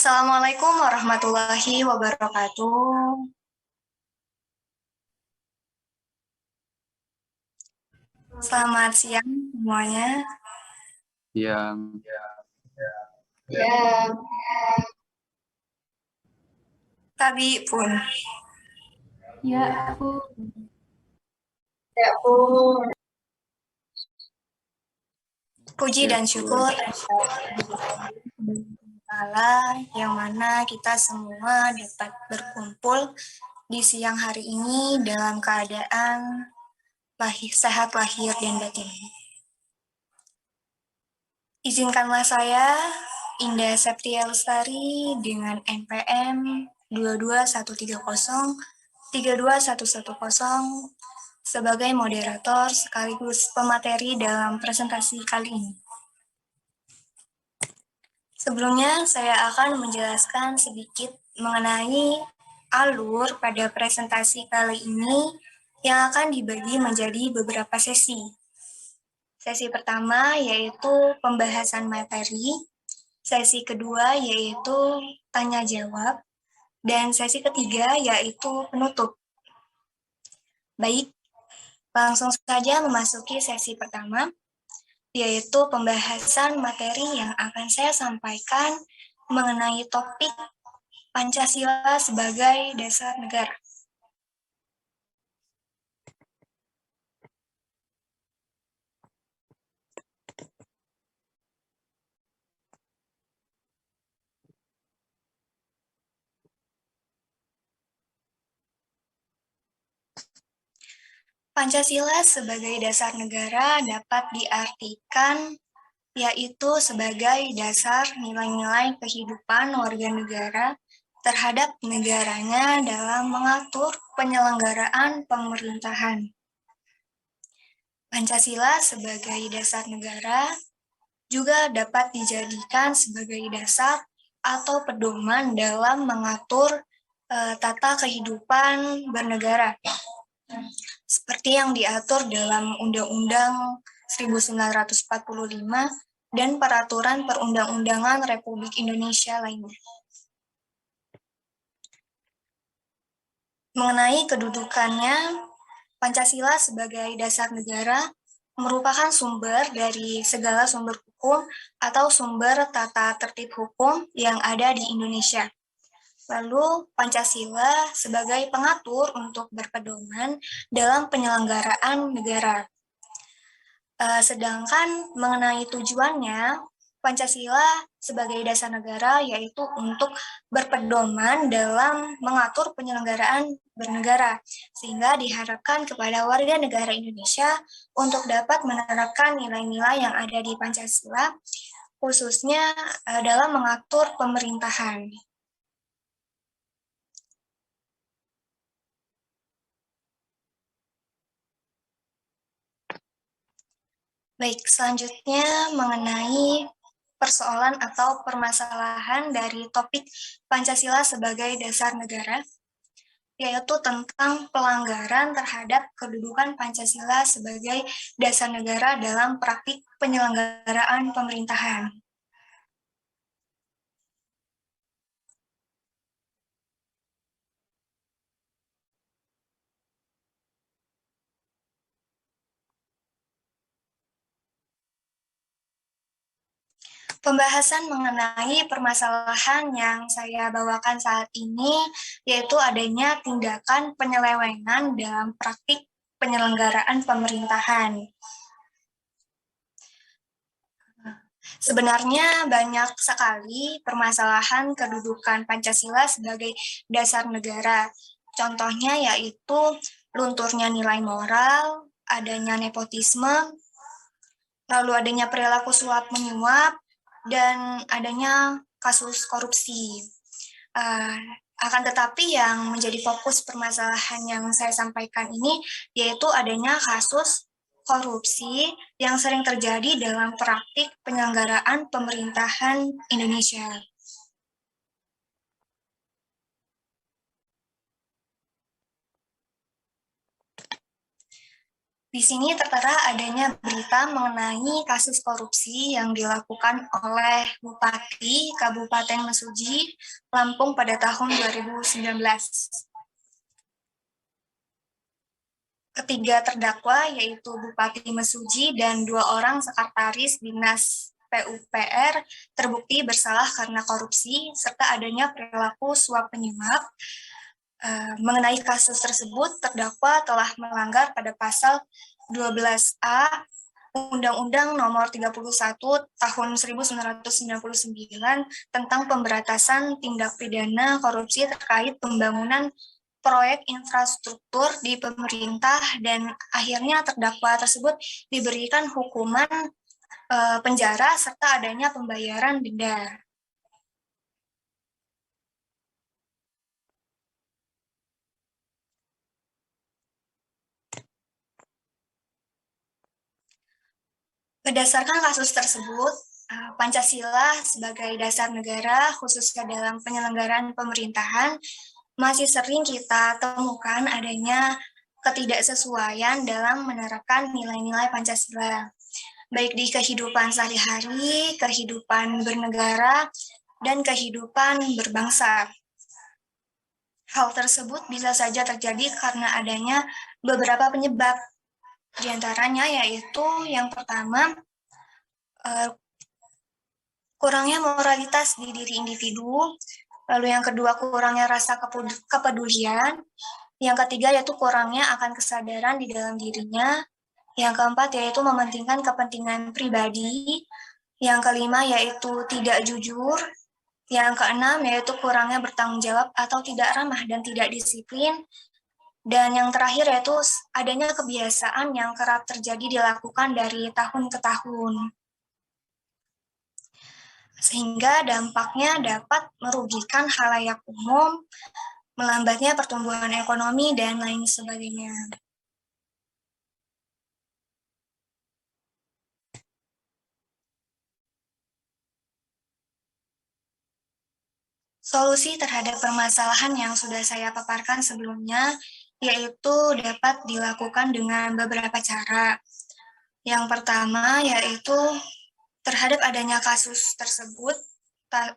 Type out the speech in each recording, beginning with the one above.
Assalamualaikum warahmatullahi wabarakatuh. Selamat siang semuanya. Yang Ya, Tabi pun. ya aku. Ya aku. Puji dan syukur Allah yang mana kita semua dapat berkumpul di siang hari ini dalam keadaan sehat lahir dan batin. Izinkanlah saya, Indah Septia Lestari dengan NPM 22130 32110 sebagai moderator sekaligus pemateri dalam presentasi kali ini. Sebelumnya, saya akan menjelaskan sedikit mengenai alur pada presentasi kali ini yang akan dibagi menjadi beberapa sesi. Sesi pertama yaitu pembahasan materi, sesi kedua yaitu tanya jawab, dan sesi ketiga yaitu penutup. Baik, langsung saja memasuki sesi pertama, yaitu pembahasan materi yang akan saya sampaikan mengenai topik Pancasila sebagai dasar negara. Pancasila sebagai dasar negara dapat diartikan yaitu sebagai dasar nilai-nilai kehidupan warga negara terhadap negaranya dalam mengatur penyelenggaraan pemerintahan. Pancasila sebagai dasar negara juga dapat dijadikan sebagai dasar atau pedoman dalam mengatur tata kehidupan bernegara, seperti yang diatur dalam Undang-Undang 1945 dan peraturan perundang-undangan Republik Indonesia lainnya. Mengenai kedudukannya, Pancasila sebagai dasar negara merupakan sumber dari segala sumber hukum atau sumber tata tertib hukum yang ada di Indonesia. Lalu Pancasila sebagai pengatur untuk berpedoman dalam penyelenggaraan negara. Sedangkan mengenai tujuannya, Pancasila sebagai dasar negara yaitu untuk berpedoman dalam mengatur penyelenggaraan bernegara, sehingga diharapkan kepada warga negara Indonesia untuk dapat menerapkan nilai-nilai yang ada di Pancasila, khususnya dalam mengatur pemerintahan. Baik, selanjutnya mengenai persoalan atau permasalahan dari topik Pancasila sebagai dasar negara, yaitu tentang pelanggaran terhadap kedudukan Pancasila sebagai dasar negara dalam praktik penyelenggaraan pemerintahan. Pembahasan mengenai permasalahan yang saya bawakan saat ini yaitu adanya tindakan penyelewengan dalam praktik penyelenggaraan pemerintahan. Sebenarnya banyak sekali permasalahan kedudukan Pancasila sebagai dasar negara. Contohnya yaitu lunturnya nilai moral, adanya nepotisme, lalu adanya perilaku suap menyuap, dan adanya kasus korupsi. Akan tetapi yang menjadi fokus permasalahan yang saya sampaikan ini yaitu adanya kasus korupsi yang sering terjadi dalam praktik penyelenggaraan pemerintahan Indonesia. Di sini tertera adanya berita mengenai kasus korupsi yang dilakukan oleh Bupati Kabupaten Mesuji, Lampung pada tahun 2019. Ketiga terdakwa yaitu Bupati Mesuji dan 2 orang sekretaris Dinas PUPR terbukti bersalah karena korupsi serta adanya perilaku suap penyuap. Mengenai kasus tersebut, terdakwa telah melanggar pada pasal 12A Undang-Undang Nomor 31 Tahun 1999 tentang pemberantasan tindak pidana korupsi terkait pembangunan proyek infrastruktur di pemerintah, dan akhirnya terdakwa tersebut diberikan hukuman penjara serta adanya pembayaran denda. Berdasarkan kasus tersebut, Pancasila sebagai dasar negara, khususnya dalam penyelenggaraan pemerintahan, masih sering kita temukan adanya ketidaksesuaian dalam menerapkan nilai-nilai Pancasila, baik di kehidupan sehari-hari, kehidupan bernegara, dan kehidupan berbangsa. Hal tersebut bisa saja terjadi karena adanya beberapa penyebab. Di antaranya yaitu yang pertama, kurangnya moralitas di diri individu, lalu yang kedua kurangnya rasa kepedulian, yang ketiga yaitu kurangnya akan kesadaran di dalam dirinya, yang keempat yaitu mementingkan kepentingan pribadi, yang kelima yaitu tidak jujur, yang keenam yaitu kurangnya bertanggung jawab atau tidak ramah dan tidak disiplin, dan yang terakhir yaitu adanya kebiasaan yang kerap terjadi dilakukan dari tahun ke tahun, sehingga dampaknya dapat merugikan khalayak umum, melambatnya pertumbuhan ekonomi, dan lain sebagainya. Solusi terhadap permasalahan yang sudah saya paparkan sebelumnya yaitu dapat dilakukan dengan beberapa cara. Yang pertama yaitu terhadap adanya kasus tersebut,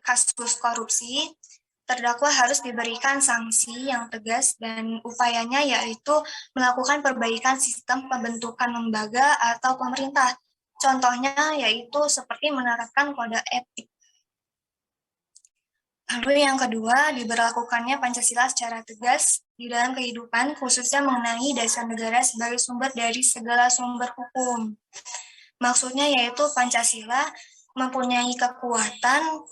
kasus korupsi, terdakwa harus diberikan sanksi yang tegas dan upayanya yaitu melakukan perbaikan sistem pembentukan lembaga atau pemerintah. Contohnya yaitu seperti menerapkan kode etik. Lalu yang kedua, diberlakukannya Pancasila secara tegas di dalam kehidupan, khususnya mengenai dasar negara sebagai sumber dari segala sumber hukum. Maksudnya yaitu Pancasila mempunyai kekuatan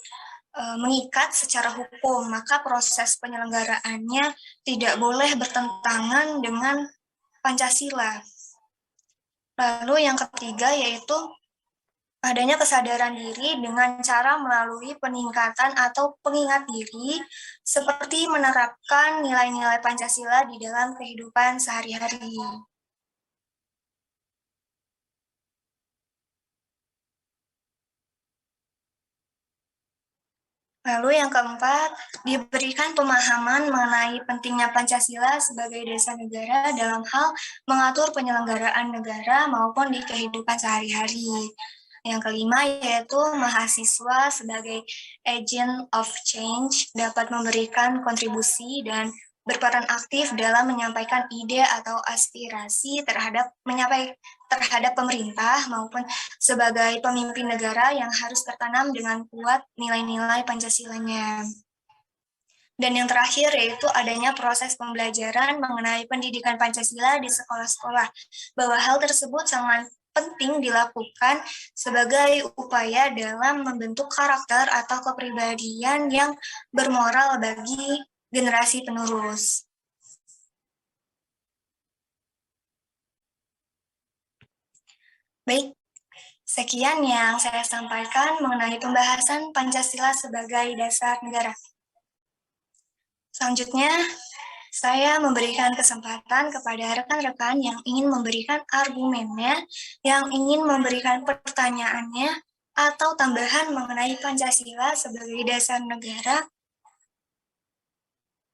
mengikat secara hukum, maka proses penyelenggaraannya tidak boleh bertentangan dengan Pancasila. Lalu yang ketiga yaitu adanya kesadaran diri dengan cara melalui peningkatan atau pengingat diri, seperti menerapkan nilai-nilai Pancasila di dalam kehidupan sehari-hari. Lalu yang keempat, diberikan pemahaman mengenai pentingnya Pancasila sebagai dasar negara dalam hal mengatur penyelenggaraan negara maupun di kehidupan sehari-hari. Yang kelima yaitu mahasiswa sebagai agent of change dapat memberikan kontribusi dan berperan aktif dalam menyampaikan ide atau aspirasi terhadap pemerintah maupun sebagai pemimpin negara yang harus tertanam dengan kuat nilai-nilai Pancasilanya. Dan yang terakhir yaitu adanya proses pembelajaran mengenai pendidikan Pancasila di sekolah-sekolah, bahwa hal tersebut sangat penting dilakukan sebagai upaya dalam membentuk karakter atau kepribadian yang bermoral bagi generasi penerus. Baik, sekian yang saya sampaikan mengenai pembahasan Pancasila sebagai dasar negara. Selanjutnya, saya memberikan kesempatan kepada rekan-rekan yang ingin memberikan argumennya, yang ingin memberikan pertanyaannya, atau tambahan mengenai Pancasila sebagai dasar negara.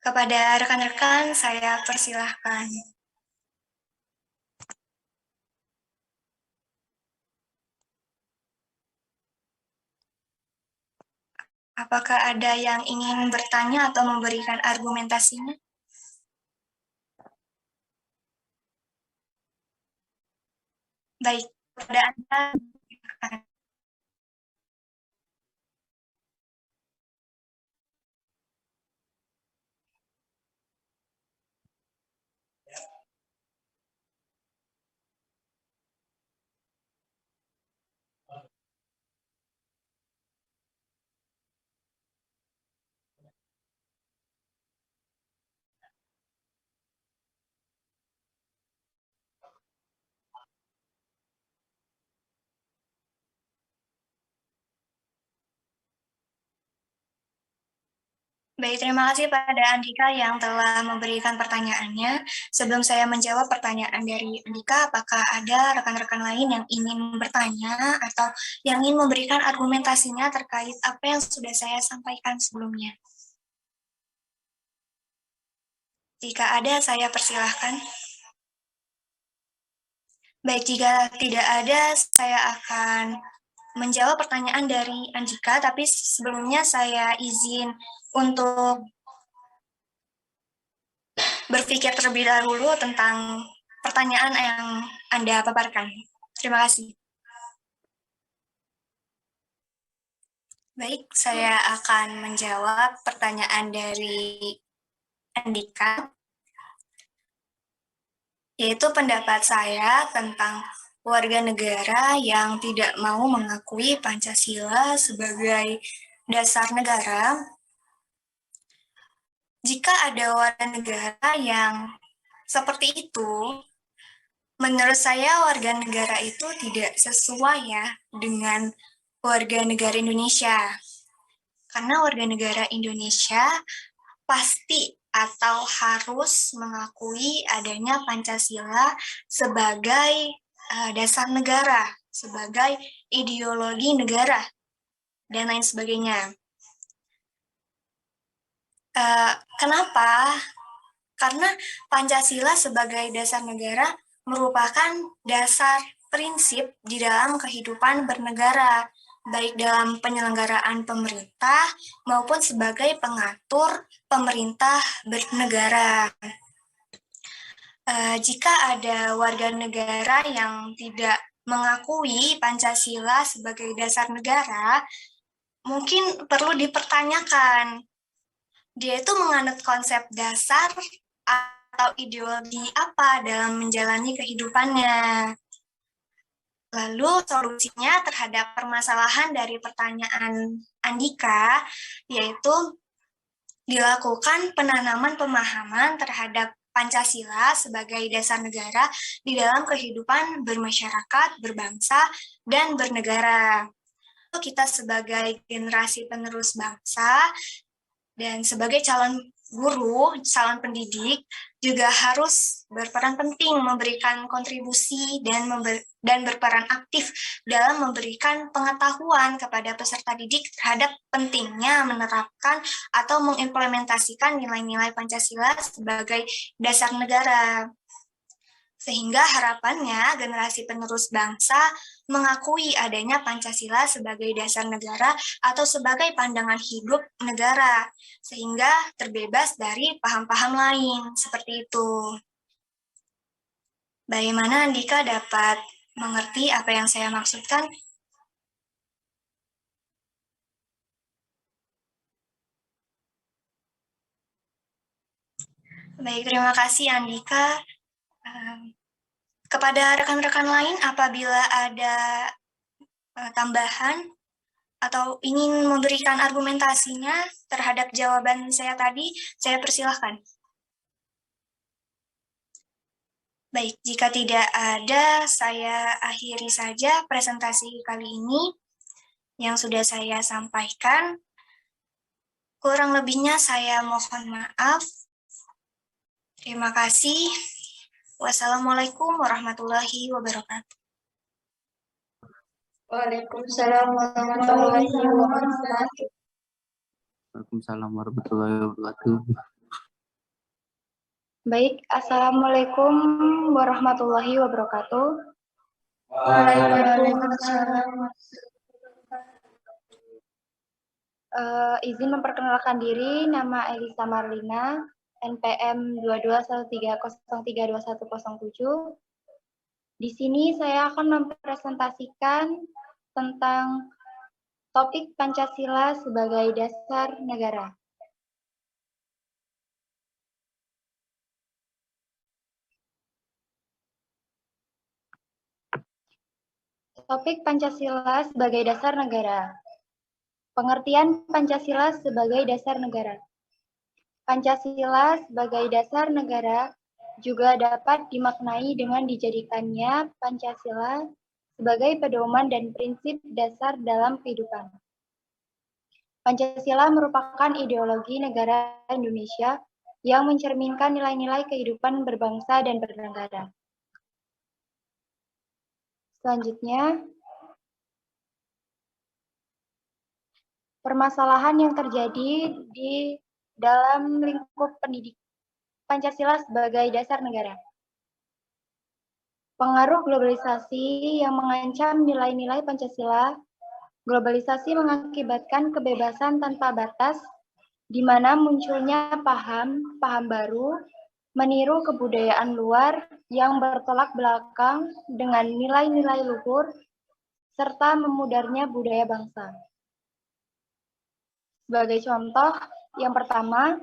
Kepada rekan-rekan, saya persilahkan. Apakah ada yang ingin bertanya atau memberikan argumentasinya? Baik, pada Anda. Baik, terima kasih pada Andika yang telah memberikan pertanyaannya. Sebelum saya menjawab pertanyaan dari Andika, apakah ada rekan-rekan lain yang ingin bertanya atau yang ingin memberikan argumentasinya terkait apa yang sudah saya sampaikan sebelumnya? Jika ada, saya persilahkan. Baik, jika tidak ada, saya akan menjawab pertanyaan dari Andika, tapi sebelumnya saya izin untuk berpikir terlebih dahulu tentang pertanyaan yang Anda paparkan. Terima kasih. Baik, saya akan menjawab pertanyaan dari Andika, yaitu pendapat saya tentang warga negara yang tidak mau mengakui Pancasila sebagai dasar negara. Jika ada warga negara yang seperti itu, menurut saya warga negara itu tidak sesuai ya dengan warga negara Indonesia. Karena warga negara Indonesia pasti atau harus mengakui adanya Pancasila sebagai dasar negara, sebagai ideologi negara, dan lain sebagainya. Kenapa? Karena Pancasila sebagai dasar negara merupakan dasar prinsip di dalam kehidupan bernegara, baik dalam penyelenggaraan pemerintah maupun sebagai pengatur pemerintah bernegara. Jika ada warga negara yang tidak mengakui Pancasila sebagai dasar negara, mungkin perlu dipertanyakan, dia itu menganut konsep dasar atau ideologi apa dalam menjalani kehidupannya. Lalu solusinya terhadap permasalahan dari pertanyaan Andika, yaitu dilakukan penanaman pemahaman terhadap Pancasila sebagai dasar negara di dalam kehidupan bermasyarakat, berbangsa, dan bernegara. Kita sebagai generasi penerus bangsa dan sebagai calon guru, calon pendidik, juga harus berperan penting memberikan kontribusi dan berperan aktif dalam memberikan pengetahuan kepada peserta didik terhadap pentingnya menerapkan atau mengimplementasikan nilai-nilai Pancasila sebagai dasar negara. Sehingga harapannya generasi penerus bangsa mengakui adanya Pancasila sebagai dasar negara atau sebagai pandangan hidup negara, sehingga terbebas dari paham-paham lain, seperti itu. Bagaimana Andika dapat mengerti apa yang saya maksudkan? Baik, terima kasih Andika. Kepada rekan-rekan lain, apabila ada tambahan atau ingin memberikan argumentasinya terhadap jawaban saya tadi, saya persilahkan. Baik, jika tidak ada, saya akhiri saja presentasi kali ini yang sudah saya sampaikan. Kurang lebihnya saya mohon maaf. Terima kasih. Wassalamualaikum warahmatullahi wabarakatuh. Waalaikumsalam warahmatullahi wabarakatuh. Waalaikumsalam warahmatullahi wabarakatuh. Baik, Assalamualaikum warahmatullahi wabarakatuh. Waalaikumsalam. Izin memperkenalkan diri, nama Elisa Marlina, NPM 2213032107. Di sini saya akan mempresentasikan tentang topik Pancasila sebagai dasar negara. Topik Pancasila sebagai dasar negara. Pengertian Pancasila sebagai dasar negara. Pancasila sebagai dasar negara juga dapat dimaknai dengan dijadikannya Pancasila sebagai pedoman dan prinsip dasar dalam kehidupan. Pancasila merupakan ideologi negara Indonesia yang mencerminkan nilai-nilai kehidupan berbangsa dan bernegara. Selanjutnya, permasalahan yang terjadi di dalam lingkup pendidik Pancasila sebagai dasar negara. Pengaruh globalisasi yang mengancam nilai-nilai Pancasila. Globalisasi mengakibatkan kebebasan tanpa batas, di mana munculnya paham baru, meniru kebudayaan luar yang bertolak belakang dengan nilai-nilai luhur, serta memudarnya budaya bangsa. Sebagai contoh, yang pertama,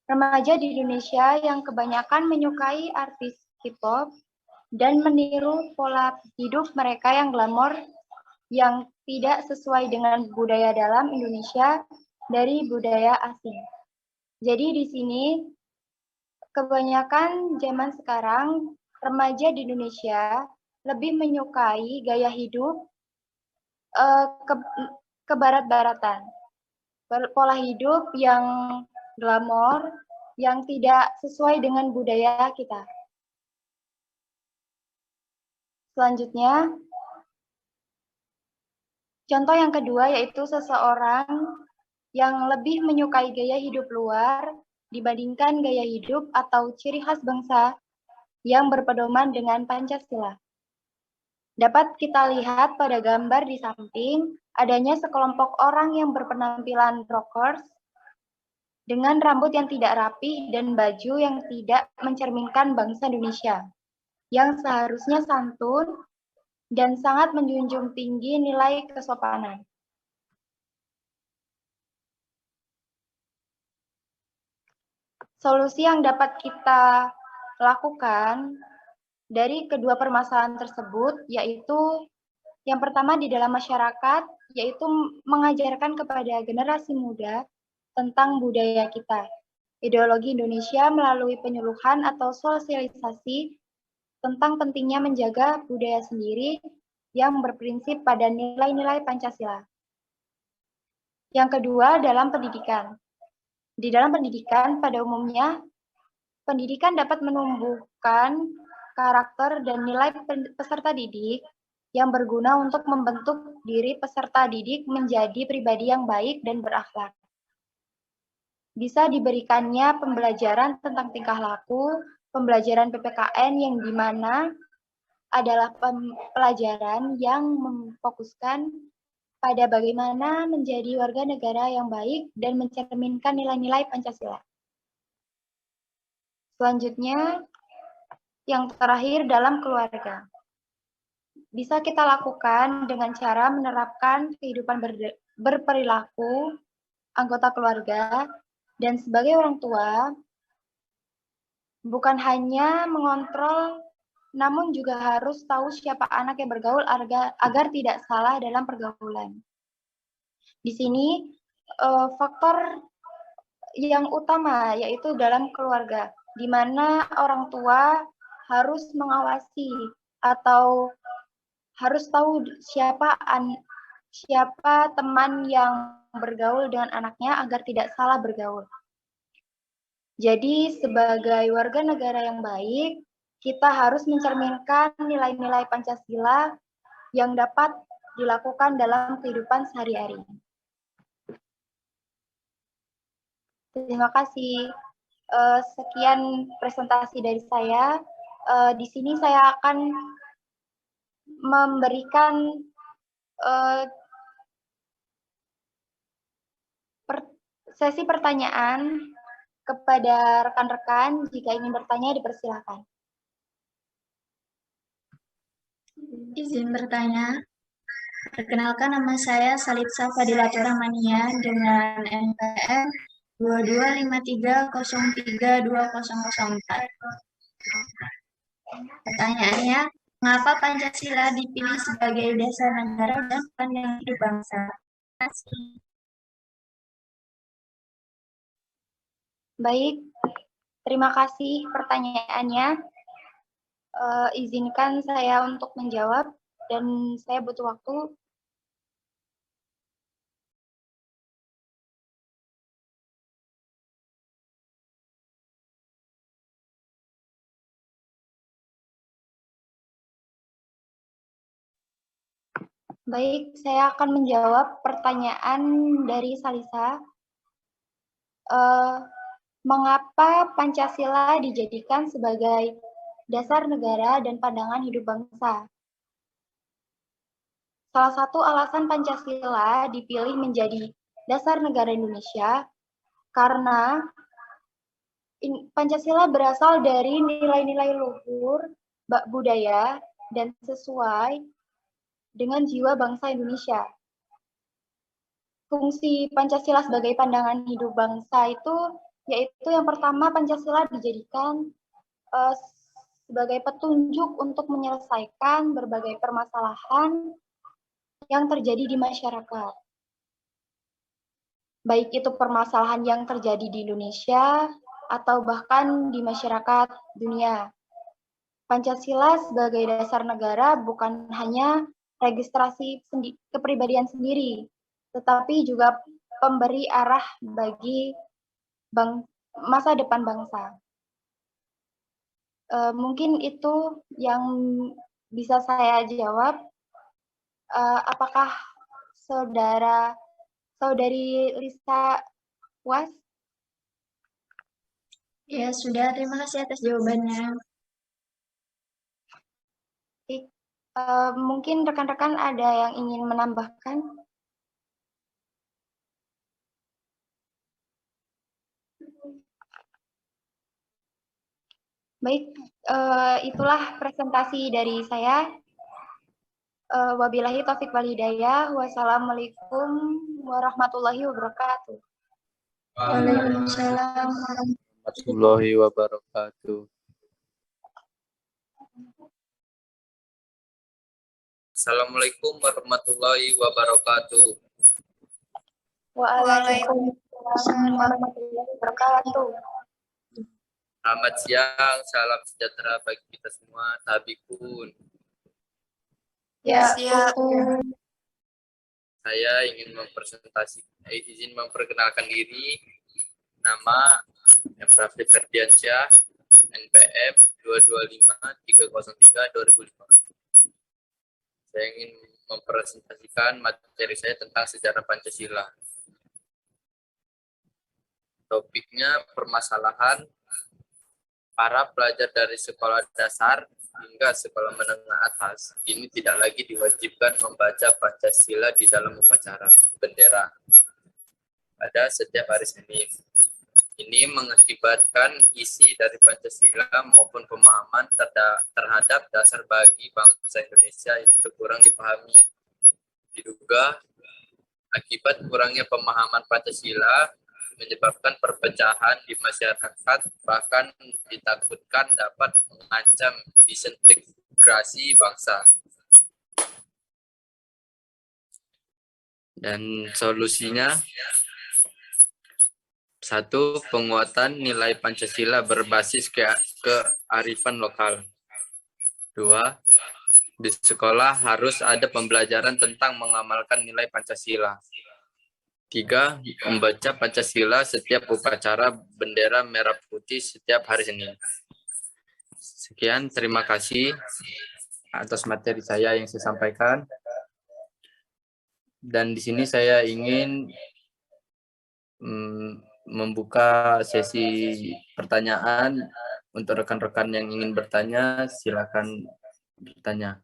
remaja di Indonesia yang kebanyakan menyukai artis K-pop dan meniru pola hidup mereka yang glamor yang tidak sesuai dengan budaya dalam Indonesia dari budaya asing. Jadi di sini kebanyakan zaman sekarang remaja di Indonesia lebih menyukai gaya hidup ke barat-baratan. Pola hidup yang glamor, yang tidak sesuai dengan budaya kita. Selanjutnya, contoh yang kedua yaitu seseorang yang lebih menyukai gaya hidup luar dibandingkan gaya hidup atau ciri khas bangsa yang berpedoman dengan Pancasila. Dapat kita lihat pada gambar di samping, adanya sekelompok orang yang berpenampilan rockers dengan rambut yang tidak rapi dan baju yang tidak mencerminkan bangsa Indonesia, yang seharusnya santun dan sangat menjunjung tinggi nilai kesopanan. Solusi yang dapat kita lakukan dari kedua permasalahan tersebut yaitu yang pertama di dalam masyarakat, yaitu mengajarkan kepada generasi muda tentang budaya kita, ideologi Indonesia melalui penyuluhan atau sosialisasi tentang pentingnya menjaga budaya sendiri yang berprinsip pada nilai-nilai Pancasila. Yang kedua, dalam pendidikan. Di dalam pendidikan, pada umumnya, pendidikan dapat menumbuhkan karakter dan nilai peserta didik yang berguna untuk membentuk diri peserta didik menjadi pribadi yang baik dan berakhlak. Bisa diberikannya pembelajaran tentang tingkah laku, pembelajaran PPKN yang dimana adalah pelajaran yang memfokuskan pada bagaimana menjadi warga negara yang baik dan mencerminkan nilai-nilai Pancasila. Selanjutnya, yang terakhir dalam keluarga. Bisa kita lakukan dengan cara menerapkan kehidupan berperilaku anggota keluarga dan sebagai orang tua, bukan hanya mengontrol, namun juga harus tahu siapa anak yang bergaul agar tidak salah dalam pergaulan. Di sini faktor yang utama yaitu dalam keluarga, di mana orang tua harus mengawasi atau harus tahu siapa teman yang bergaul dengan anaknya agar tidak salah bergaul. Jadi sebagai warga negara yang baik, kita harus mencerminkan nilai-nilai Pancasila yang dapat dilakukan dalam kehidupan sehari-hari. Terima kasih. Sekian presentasi dari saya. Di sini saya akan memberikan sesi pertanyaan kepada rekan-rekan. Jika ingin bertanya, dipersilakan. Izin bertanya. Perkenalkan, nama saya Salitsa Fadila Rahmania dengan NPM 2253032004. Pertanyaannya, mengapa Pancasila dipilih sebagai dasar negara dan pandangan hidup bangsa? Terima kasih. Baik, terima kasih pertanyaannya. Izinkan saya untuk menjawab dan saya butuh waktu. Baik, saya akan menjawab pertanyaan dari Salisa. Mengapa Pancasila dijadikan sebagai dasar negara dan pandangan hidup bangsa? Salah satu alasan Pancasila dipilih menjadi dasar negara Indonesia karena Pancasila berasal dari nilai-nilai luhur, budaya, dan sesuai dengan jiwa bangsa Indonesia. Fungsi Pancasila sebagai pandangan hidup bangsa itu yaitu yang pertama, Pancasila dijadikan sebagai petunjuk untuk menyelesaikan berbagai permasalahan yang terjadi di masyarakat. Baik itu permasalahan yang terjadi di Indonesia atau bahkan di masyarakat dunia. Pancasila sebagai dasar negara bukan hanya registrasi kepribadian sendiri, tetapi juga pemberi arah bagi masa depan bangsa. Mungkin itu yang bisa saya jawab. Apakah saudari Lisa puas? Ya, sudah. Terima kasih atas jawabannya. Mungkin rekan-rekan ada yang ingin menambahkan? Baik, itulah presentasi dari saya. Wabillahi taufiq wal hidayah. Wassalamualaikum warahmatullahi wabarakatuh. Waalaikumsalam warahmatullahi wabarakatuh. Assalamualaikum warahmatullahi wabarakatuh. Waalaikumsalam warahmatullahi wabarakatuh. Selamat siang, salam sejahtera bagi kita semua, tabikun. Ya, Saya ingin izin memperkenalkan diri. Nama Rafli Ferdiansyah, NPM 225-303-2005. Saya ingin mempresentasikan materi saya tentang sejarah Pancasila. Topiknya permasalahan para pelajar dari sekolah dasar hingga sekolah menengah atas ini tidak lagi diwajibkan membaca Pancasila di dalam upacara bendera pada setiap hari Senin. Ini mengakibatkan isi dari Pancasila maupun pemahaman terhadap dasar bagi bangsa Indonesia itu kurang dipahami. Diduga akibat kurangnya pemahaman Pancasila menyebabkan perpecahan di masyarakat, bahkan ditakutkan dapat mengancam disintegrasi bangsa. Dan solusinya, 1. Penguatan nilai Pancasila berbasis kearifan lokal. 2. Di sekolah harus ada pembelajaran tentang mengamalkan nilai Pancasila. 3. Membaca Pancasila setiap upacara bendera merah putih setiap hari Senin. Sekian, terima kasih atas materi saya yang saya sampaikan. Dan di sini saya ingin membuka sesi pertanyaan untuk rekan-rekan yang ingin bertanya, silakan bertanya.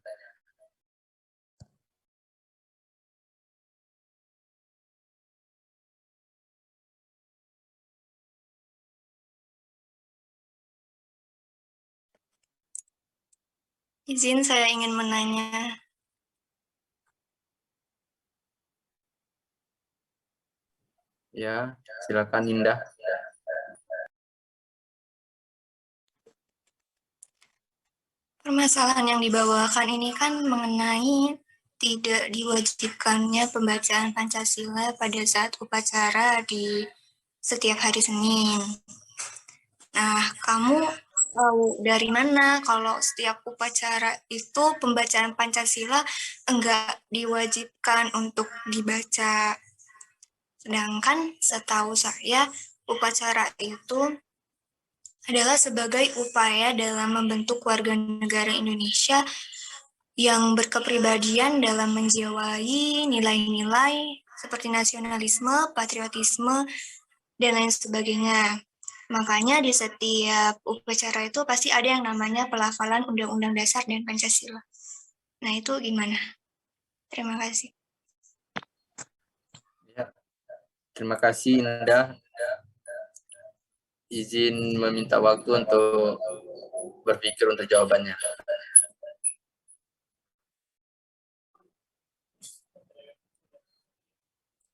Izin saya ingin menanya. Ya, silakan Indah. Permasalahan yang dibawakan ini kan mengenai tidak diwajibkannya pembacaan Pancasila pada saat upacara di setiap hari Senin. Nah, kamu tahu dari mana kalau setiap upacara itu pembacaan Pancasila enggak diwajibkan untuk dibaca? Sedangkan setahu saya upacara itu adalah sebagai upaya dalam membentuk warga negara Indonesia yang berkepribadian dalam menjiwai nilai-nilai seperti nasionalisme, patriotisme, dan lain sebagainya. Makanya di setiap upacara itu pasti ada yang namanya pelafalan Undang-Undang Dasar dan Pancasila. Nah, itu gimana? Terima kasih. Ya, terima kasih Indah. Izin meminta waktu untuk berpikir untuk jawabannya.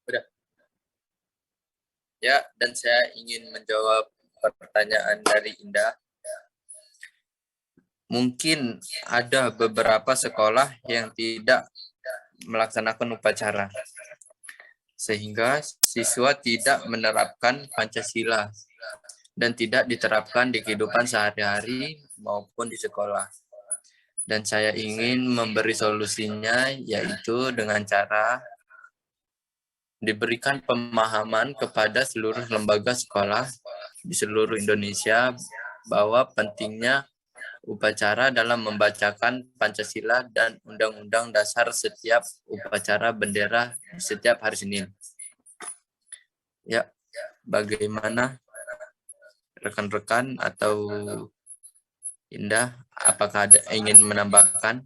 Udah. Ya, dan saya ingin menjawab pertanyaan dari Indah. Mungkin ada beberapa sekolah yang tidak melaksanakan upacara, sehingga siswa tidak menerapkan Pancasila dan tidak diterapkan di kehidupan sehari-hari maupun di sekolah. Dan saya ingin memberi solusinya, yaitu dengan cara diberikan pemahaman kepada seluruh lembaga sekolah di seluruh Indonesia bahwa pentingnya upacara dalam membacakan Pancasila dan Undang-Undang Dasar setiap upacara bendera setiap hari Senin. Ya, bagaimana rekan-rekan atau Indah, apakah ada ingin menambahkan?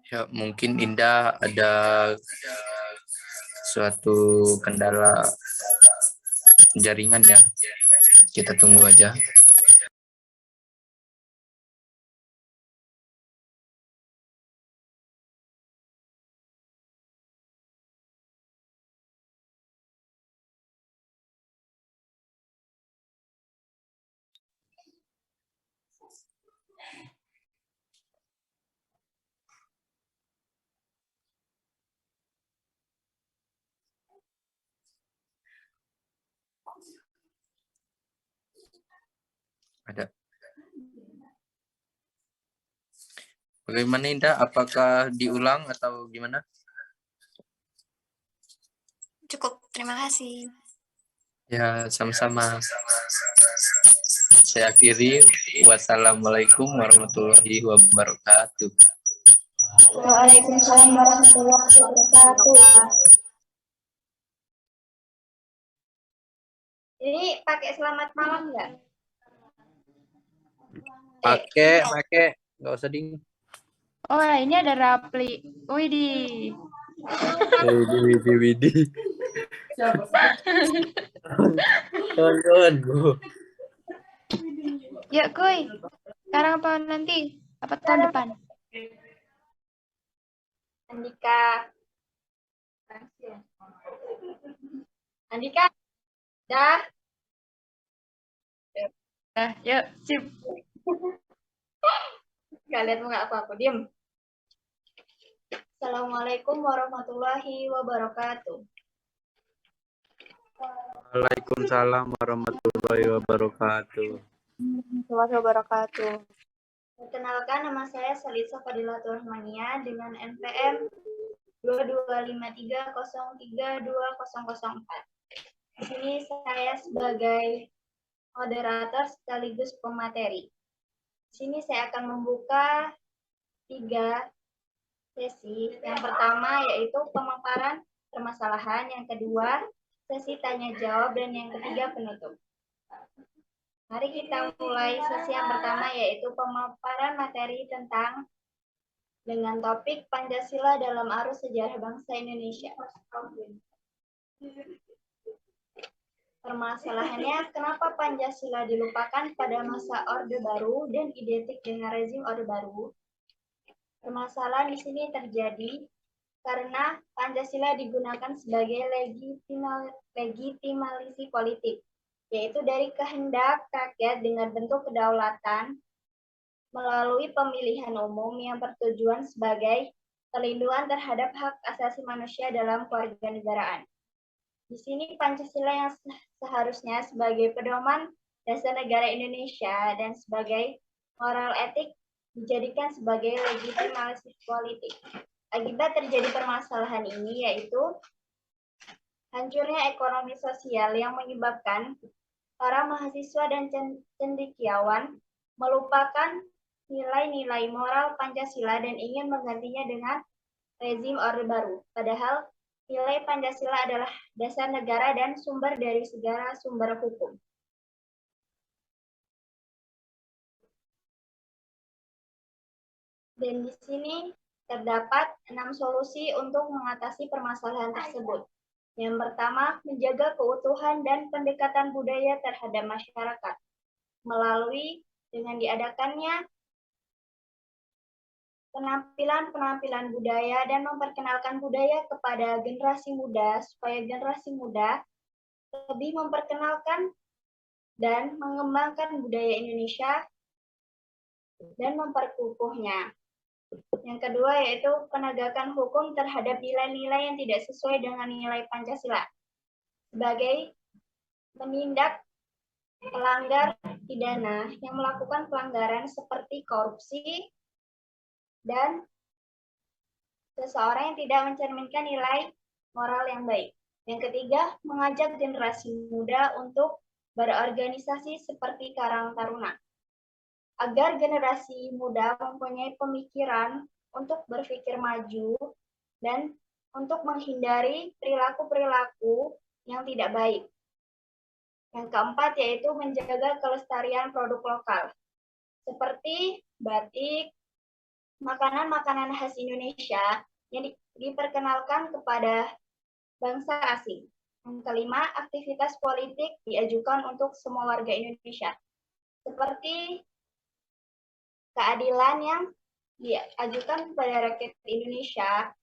Ya, mungkin Indah ada suatu kendala jaringan ya. Kita tunggu aja. Ada. Bagaimana Indah? Apakah diulang atau gimana? Cukup, terima kasih. Ya, sama-sama. Saya akhiri. Wassalamualaikum warahmatullahi wabarakatuh. Waalaikumsalam warahmatullahi wabarakatuh. Ini pakai selamat malam nggak? Pakai, nggak usah ding. Oh, ini ada Rapli. Widih. Widih. Kawan-kawan gue. Yuk, kuy. Sekarang apa nanti? Apa tahun depan? Andika. Andika. Dah. Nah, yuk, sip. Gak lihat nggak apa-apa, diem. Assalamualaikum warahmatullahi wabarakatuh. Waalaikumsalam warahmatullahi wabarakatuh. Warahmatullahi wabarakatuh. Perkenalkan, nama saya Salisa Fadilatul Rahmania dengan NPM 2253032004. Di sini saya sebagai moderator sekaligus pemateri. Di sini saya akan membuka 3 sesi. Yang pertama yaitu pemaparan permasalahan, yang kedua sesi tanya jawab, dan yang ketiga penutup. Mari kita mulai sesi yang pertama, yaitu pemaparan materi dengan topik Pancasila dalam arus sejarah bangsa Indonesia. Permasalahannya, kenapa Pancasila dilupakan pada masa Orde Baru dan identik dengan rezim Orde Baru? Permasalahan di sini terjadi karena Pancasila digunakan sebagai legitimasi politik, yaitu dari kehendak rakyat dengan bentuk kedaulatan melalui pemilihan umum yang bertujuan sebagai perlindungan terhadap hak asasi manusia dalam kewarganegaraan. Di sini Pancasila yang seharusnya sebagai pedoman dasar negara Indonesia dan sebagai moral etik dijadikan sebagai legitimasi politik. Akibat terjadi permasalahan ini yaitu hancurnya ekonomi sosial yang menyebabkan para mahasiswa dan cendekiawan melupakan nilai-nilai moral Pancasila dan ingin menggantinya dengan rezim Orde Baru. Padahal nilai Pancasila adalah dasar negara dan sumber dari segala sumber hukum. Dan di sini terdapat 6 solusi untuk mengatasi permasalahan tersebut. Yang pertama, menjaga keutuhan dan pendekatan budaya terhadap masyarakat melalui dengan diadakannya penampilan-penampilan budaya dan memperkenalkan budaya kepada generasi muda supaya generasi muda lebih memperkenalkan dan mengembangkan budaya Indonesia dan memperkukuhnya. Yang kedua yaitu penegakan hukum terhadap nilai-nilai yang tidak sesuai dengan nilai Pancasila sebagai menindak pelanggar pidana yang melakukan pelanggaran seperti korupsi dan seseorang yang tidak mencerminkan nilai moral yang baik. Yang ketiga, mengajak generasi muda untuk berorganisasi seperti Karang Taruna, agar generasi muda mempunyai pemikiran untuk berpikir maju dan untuk menghindari perilaku-perilaku yang tidak baik. Yang keempat yaitu menjaga kelestarian produk lokal, seperti batik, makanan-makanan khas Indonesia yang diperkenalkan kepada bangsa asing. Yang kelima, aktivitas politik diajukan untuk semua warga Indonesia, seperti keadilan yang diajukan kepada rakyat Indonesia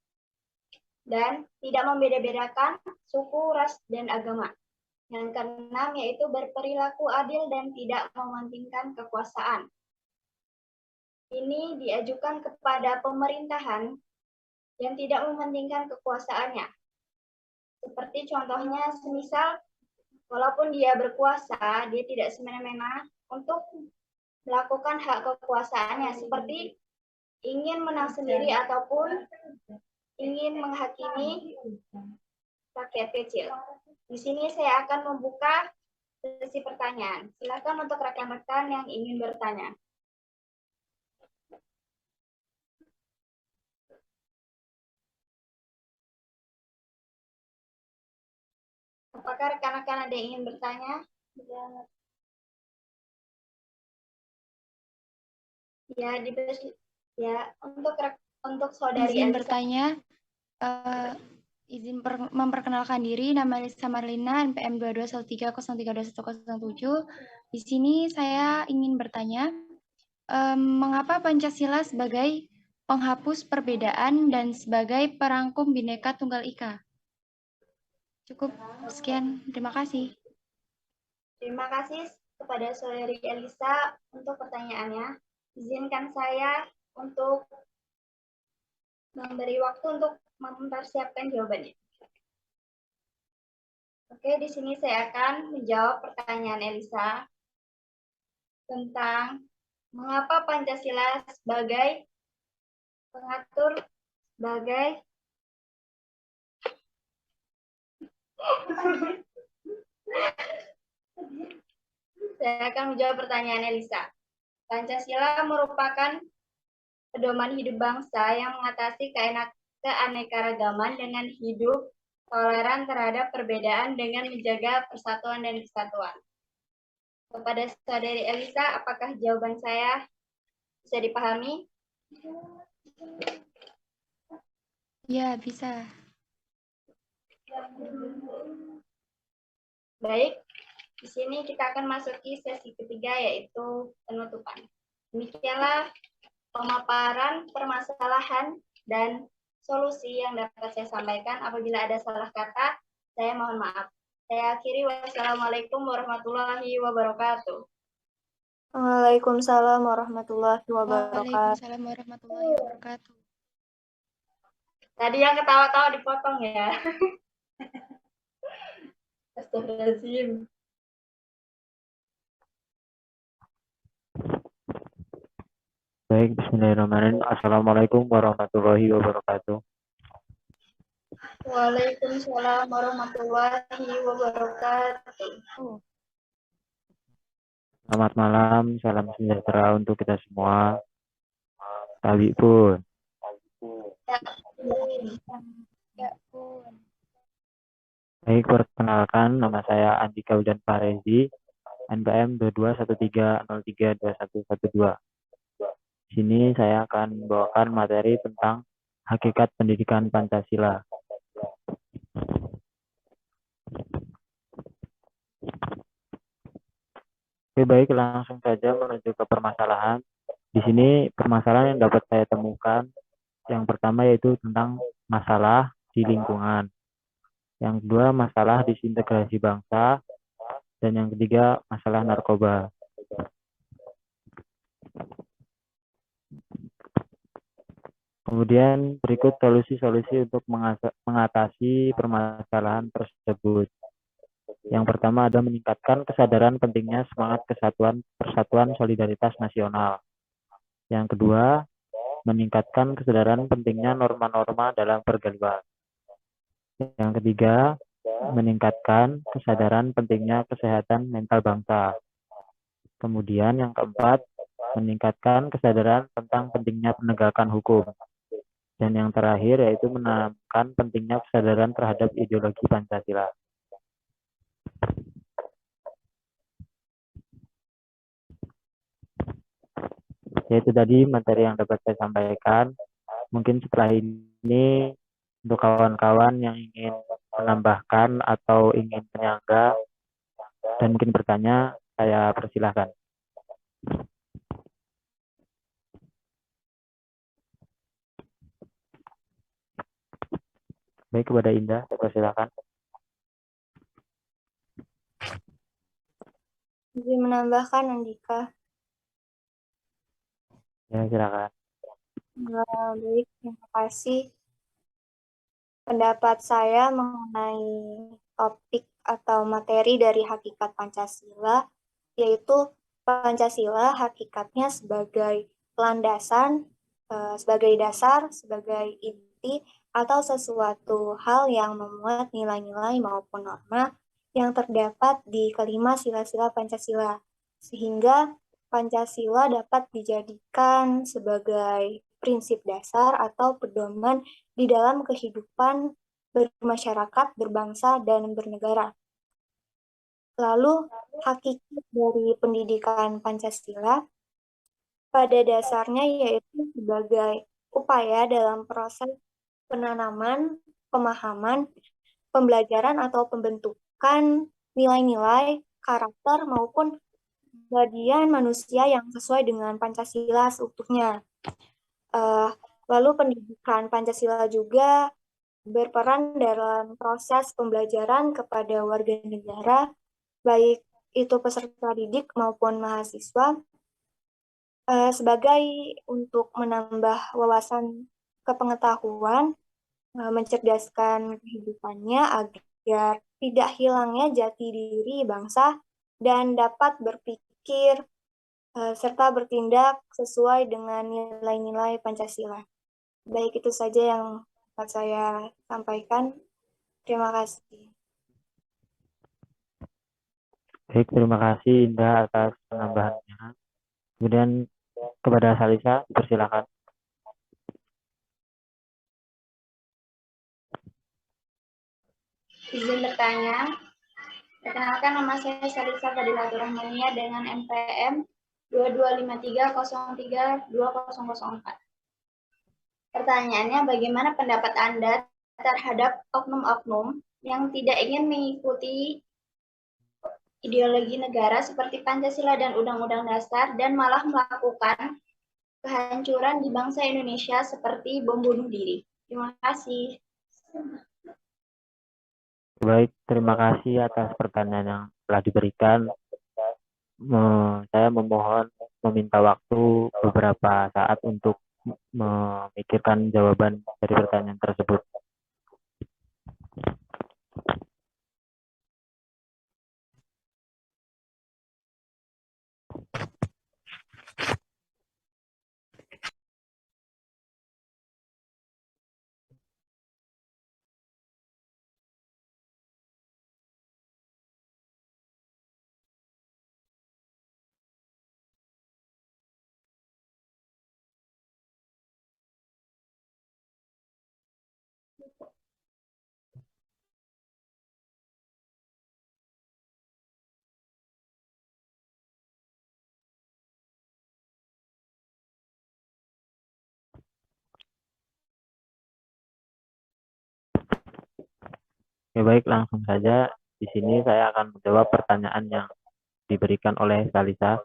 dan tidak membeda-bedakan suku, ras, dan agama. Yang keenam yaitu berperilaku adil dan tidak mementingkan kekuasaan. Ini diajukan kepada pemerintahan yang tidak mementingkan kekuasaannya. Seperti contohnya, semisal walaupun dia berkuasa, dia tidak semena-mena untuk melakukan hak kekuasaannya, seperti ingin menang sendiri ataupun ingin menghakimi rakyat kecil. Di sini saya akan membuka sesi pertanyaan. Silakan untuk rekan-rekan yang ingin bertanya. Apakah rekan-rekan ada yang ingin bertanya? Ya, untuk saudari Izin Elisa. bertanya, memperkenalkan diri, nama Elisa Marlina, NPM 2213032107. Di sini saya ingin bertanya, mengapa Pancasila sebagai penghapus perbedaan dan sebagai perangkum Bhinneka Tunggal Ika? Cukup sekian, terima kasih. Terima kasih kepada saudari Elisa untuk pertanyaannya. Izinkan saya untuk memberi waktu untuk mempersiapkan jawabannya. Oke, di sini saya akan menjawab pertanyaan Elisa tentang mengapa Pancasila sebagai pengatur Saya akan menjawab pertanyaan Elisa. Pancasila merupakan pedoman hidup bangsa yang mengatasi keanekaragaman dengan hidup toleran terhadap perbedaan dengan menjaga persatuan dan kesatuan. Kepada Saudari Elisa, apakah jawaban saya bisa dipahami? Ya, bisa. Baik, di sini kita akan masuki sesi ketiga, yaitu penutupan. Demikianlah pemaparan permasalahan dan solusi yang dapat saya sampaikan. Apabila ada salah kata, saya mohon maaf. Saya akhiri, wassalamualaikum warahmatullahi wabarakatuh. Waalaikumsalam warahmatullahi wabarakatuh. Waalaikumsalam warahmatullahi wabarakatuh. Tadi yang ketawa-tawa dipotong ya. Astagfirullahaladzim. Baik, bismillahirrahmanirrahim. Assalamualaikum warahmatullahi wabarakatuh. Waalaikumsalam warahmatullahi wabarakatuh. Selamat malam, salam sejahtera untuk kita semua. Tabi pun. Ya pun. Baik, perkenalkan nama saya Andika Udan Farezi, NPM 2213032112. Di sini saya akan membawakan materi tentang hakikat pendidikan Pancasila. Oke, baik, langsung saja menuju ke permasalahan. Di sini permasalahan yang dapat saya temukan, yang pertama yaitu tentang masalah di lingkungan. Yang kedua, masalah disintegrasi bangsa. Dan yang ketiga, masalah narkoba. Kemudian berikut solusi-solusi untuk mengatasi permasalahan tersebut. Yang pertama ada meningkatkan kesadaran pentingnya semangat persatuan solidaritas nasional. Yang kedua, meningkatkan kesadaran pentingnya norma-norma dalam pergaulan. Yang ketiga, meningkatkan kesadaran pentingnya kesehatan mental bangsa. Kemudian yang keempat, meningkatkan kesadaran tentang pentingnya penegakan hukum. Dan yang terakhir yaitu menanamkan pentingnya kesadaran terhadap ideologi Pancasila. Yaitu tadi materi yang dapat saya sampaikan. Mungkin setelah ini untuk kawan-kawan yang ingin menambahkan atau ingin menyangga dan mungkin bertanya, saya persilahkan. Baik, kepada Indah, saya persilahkan. Izin menambahkan, Andika. Ya, silakan. Baik, terima kasih. Pendapat saya mengenai topik atau materi dari hakikat Pancasila, yaitu Pancasila hakikatnya sebagai landasan, sebagai dasar, sebagai inti, atau sesuatu hal yang memuat nilai-nilai maupun norma yang terdapat di kelima sila-sila Pancasila, sehingga Pancasila dapat dijadikan sebagai prinsip dasar atau pedoman di dalam kehidupan bermasyarakat, berbangsa, dan bernegara. Lalu, hakikat dari pendidikan Pancasila pada dasarnya yaitu sebagai upaya dalam proses penanaman, pemahaman, pembelajaran atau pembentukan nilai-nilai, karakter, maupun kepribadian manusia yang sesuai dengan Pancasila seutuhnya. Lalu pendidikan Pancasila juga berperan dalam proses pembelajaran kepada warga negara, baik itu peserta didik maupun mahasiswa, sebagai untuk menambah wawasan kepengetahuan, mencerdaskan kehidupannya agar tidak hilangnya jati diri bangsa dan dapat berpikir serta bertindak sesuai dengan nilai-nilai Pancasila. Baik, itu saja yang dapat saya sampaikan. Terima kasih. Baik, terima kasih Indah atas penambahannya. Kemudian kepada Salisa, persilakan. Izin bertanya. Perkenalkan, nama saya Salisa Fadilatul Rahmania dengan NPM 2253032004. Pertanyaannya, bagaimana pendapat Anda terhadap oknum-oknum yang tidak ingin mengikuti ideologi negara seperti Pancasila dan Undang-Undang Dasar dan malah melakukan kehancuran di bangsa Indonesia seperti bom bunuh diri? Terima kasih. Baik, terima kasih atas pertanyaan yang telah diberikan. Saya memohon meminta waktu beberapa saat untuk memikirkan jawaban dari pertanyaan tersebut. Oke, baik, langsung saja. Di sini saya akan menjawab pertanyaan yang diberikan oleh Salisa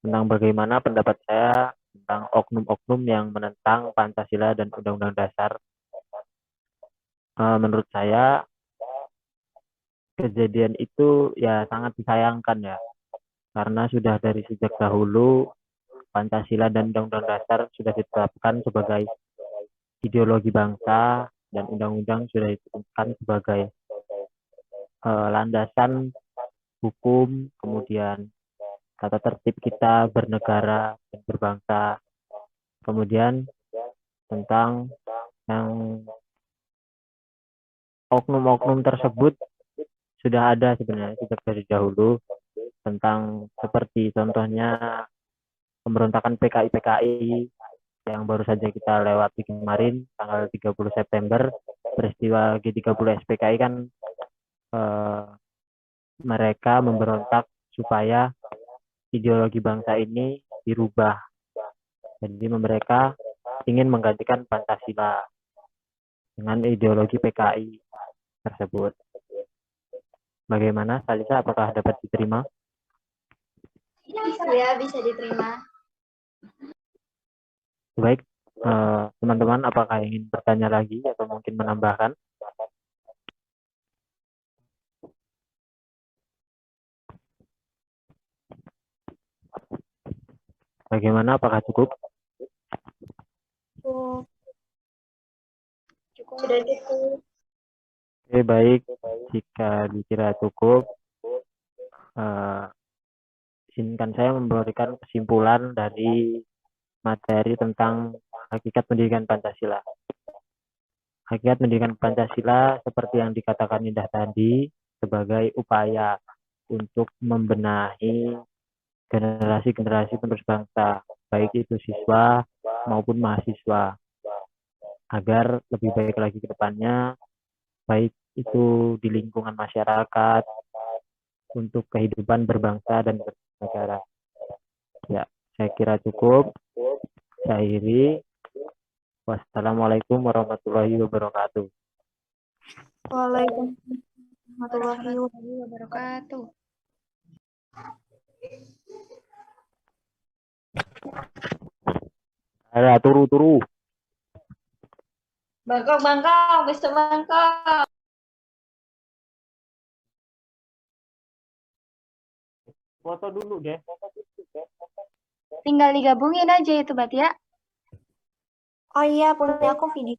tentang bagaimana pendapat saya tentang oknum-oknum yang menentang Pancasila dan Undang-Undang Dasar. Menurut saya, kejadian itu ya sangat disayangkan ya, karena sudah dari sejak dahulu Pancasila dan Undang-Undang Dasar sudah ditetapkan sebagai ideologi bangsa dan undang-undang sudah ditetapkan sebagai landasan hukum, kemudian tata tertib kita bernegara dan berbangsa. Kemudian tentang yang oknum-oknum tersebut sudah ada sebenarnya sejak dari dahulu, tentang seperti contohnya pemberontakan PKI yang baru saja kita lewati kemarin tanggal 30 September, peristiwa G30 SPKI kan mereka memberontak supaya ideologi bangsa ini dirubah. Jadi mereka ingin menggantikan Pancasila dengan ideologi PKI tersebut. Bagaimana, Salisa? Apakah dapat diterima? Ya, bisa diterima. Baik, teman-teman, apakah ingin bertanya lagi atau mungkin menambahkan? Bagaimana? Apakah cukup? Sudah cukup. Oke, baik. Jika dikira cukup, izinkan saya memberikan kesimpulan dari materi tentang hakikat pendidikan Pancasila. Hakikat pendidikan Pancasila seperti yang dikatakan Indah tadi sebagai upaya untuk membenahi generasi-generasi penerus bangsa, baik itu siswa maupun mahasiswa, agar lebih baik lagi ke depannya, baik itu di lingkungan masyarakat, untuk kehidupan berbangsa dan bernegara. Ya, saya kira cukup. Saya akhiri. Wassalamualaikum warahmatullahi wabarakatuh. Waalaikumsalam warahmatullahi wabarakatuh. Ada turu. Bangkok, bisa Bangkok. Foto dulu deh. Tinggal digabungin aja itu, Bat ya. Oh iya, punya aku video.